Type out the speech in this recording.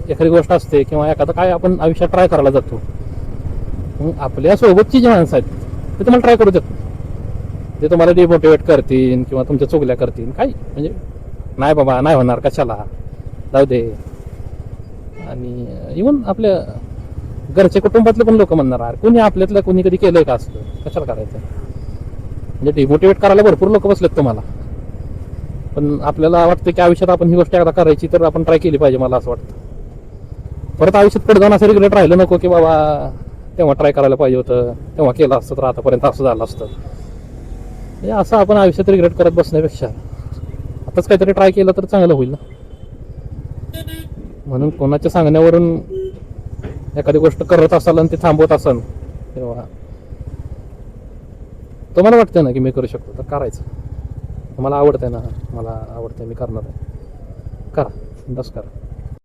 एखादी गोष्ट असते किंवा एखादं काय आपण आयुष्यात ट्राय करायला जातो, मग आपल्या सोबतची जी माणसं आहेत ते तुम्हाला ट्राय करू देत, ते तुम्हाला डिमोटिवेट करतील किंवा तुमच्या चुगल्या करतील, काही म्हणजे नाही बाबा नाही होणार, कशाला, जाऊ दे. आणि इव्हन आपल्या घरचे कुटुंबातले पण लोक म्हणणार, अरे कोणी आपल्यातलं कोणी कधी केलंय का असतं, कशाला करायचं. म्हणजे डिमोटिवेट करायला भरपूर लोक बसलेत तुम्हाला, पण आपल्याला वाटतं की आयुष्यात आपण ही गोष्ट एकदा करायची तर आपण ट्राय केली पाहिजे. मला असं वाटतं परत आयुष्यात पुढे जाऊन असं रिग्रेट राहिलं नको की बाबा तेव्हा ट्राय करायला पाहिजे होतं, तेव्हा केलं असतं तर आतापर्यंत असं झालं असतं. म्हणजे असं आपण आयुष्यात रिग्रेट करत बसण्यापेक्षा आताच काहीतरी ट्राय केलं तर चांगलं होईल ना. म्हणून कोणाच्या सांगण्यावरून एखादी गोष्ट करत असाल आणि ते थांबवत असाल तेव्हा तुम्हाला वाटतं ना की मी करू शकतो तर करायचं. मला आवडतंय ना, मला आवडतंय, मी करणार आहे, करा, बस करा.